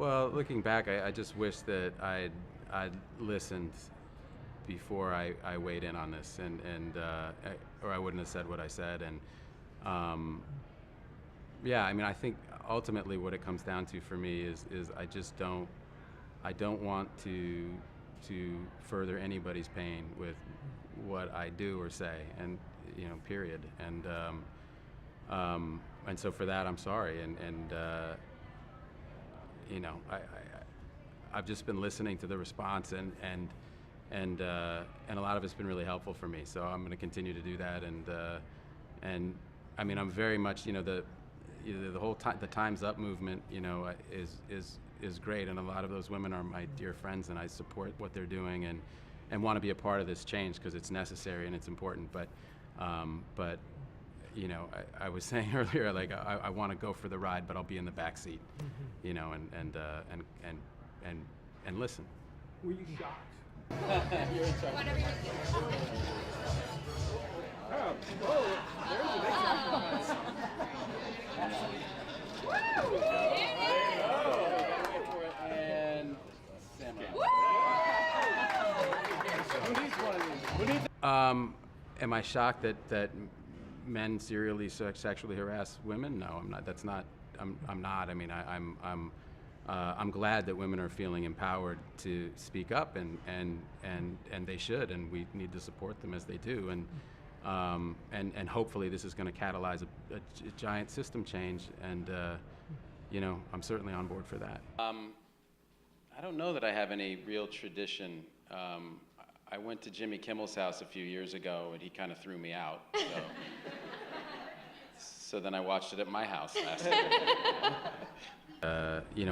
Well, looking back, I just wish that I'd listened before I weighed in on this, or I wouldn't have said what I said. And yeah, I mean, I think ultimately what it comes down to for me is I don't want to further anybody's pain with what I do or say, and period. And so for that, I'm sorry. I've just been listening to the response, and a lot of it's been really helpful for me. So I'm going to continue to do that. And I mean, I'm very much, the whole the Time's Up movement, is great, and a lot of those women are my dear friends, and I support what they're doing, and want to be a part of this change because it's necessary and it's important. But I was saying earlier, like I want to go for the ride, but I'll be in the back seat, and listen. Were you shocked? You're in charge. Whatever you're doing. Oh, there's the next And am I shocked that men serially sexually harass women? No, I'm not. That's not. I'm not. I mean, I'm glad that women are feeling empowered to speak up, and they should, and we need to support them as they do, and hopefully this is going to catalyze a giant system change, and I'm certainly on board for that. I don't know that I have any real tradition. I went to Jimmy Kimmel's house a few years ago, and he kind of threw me out. So then I watched it at my house last year.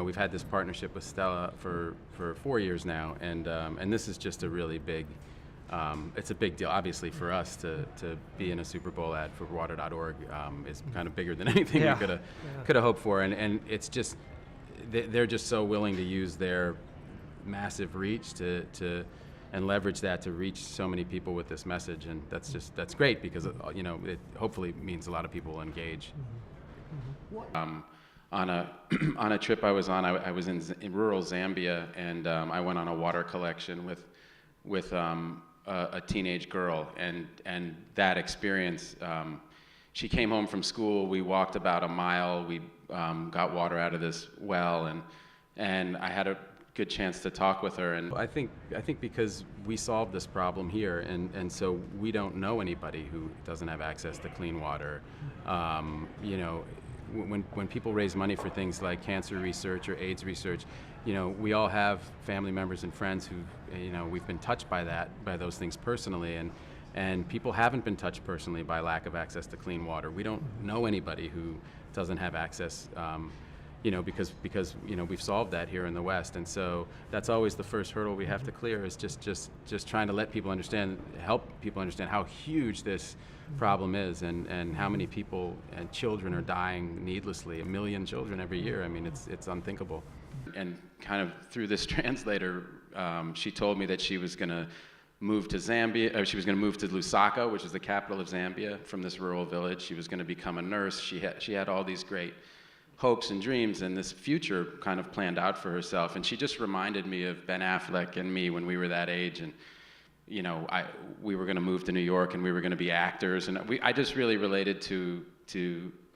We've had this partnership with Stella for 4 years now, and this is just a really big. It's a big deal, obviously, for us to be in a Super Bowl ad for water.org. Is kind of bigger than anything we could have hoped for, and it's just they're just so willing to use their massive reach to and leverage that to reach so many people with this message, and that's great because it hopefully means a lot of people will engage. On a trip I was on, I was in rural Zambia, and I went on a water collection with a teenage girl, and that experience. She came home from school. We walked about a mile. We got water out of this well, and I had a good chance to talk with her. And I think because we solved this problem here, and so we don't know anybody who doesn't have access to clean water. When people raise money for things like cancer research or AIDS research, we all have family members and friends who, we've been touched by those things personally, and people haven't been touched personally by lack of access to clean water. We don't know anybody who doesn't have access, because we've solved that here in the West, and so that's always the first hurdle we have to clear, is just trying to let people help people understand how huge this problem is, and how many people and children are dying needlessly. 1 million children every year. I mean, it's unthinkable. And kind of through this translator, she told me that she was going to move to Zambia, or she was going to move to Lusaka, which is the capital of Zambia, from this rural village. She was going to become a nurse. She had all these great hopes and dreams, and this future kind of planned out for herself. And she just reminded me of Ben Affleck and me when we were that age, and we were going to move to New York, and we were going to be actors, and I just really related to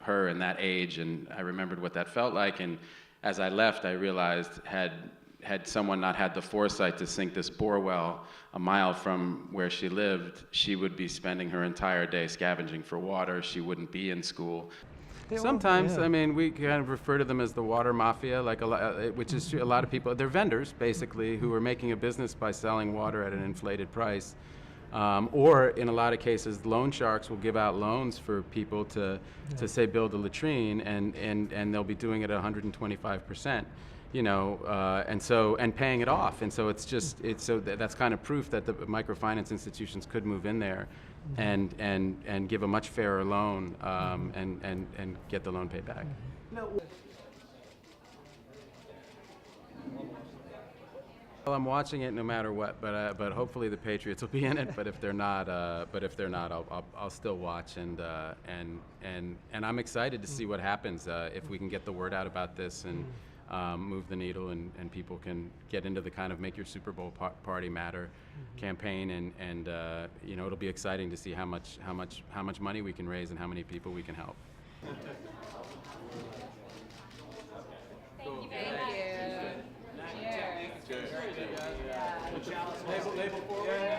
her and that age, and I remembered what that felt like. And as I left, I realized had someone not had the foresight to sink this bore well a mile from where she lived, she would be spending her entire day scavenging for water. She wouldn't be in school. Sometimes, I mean, we kind of refer to them as the water mafia, which is a lot of people. They're vendors, basically, who are making a business by selling water at an inflated price. Or in a lot of cases, loan sharks will give out loans for people to say build a latrine, and they'll be doing it at 125%. And paying it off, and so that's kind of proof that the microfinance institutions could move in there, and give a much fairer loan, and get the loan paid back. No. Well, I'm watching it no matter what, but hopefully the Patriots will be in it. But if they're not, I'll still watch, and I'm excited to see what happens if we can get the word out about this, and move the needle, and people can get into the kind of Make Your Super Bowl Party Matter campaign, and you know, it'll be exciting to see how much money we can raise and how many people we can help. Thank you very much. Label forward.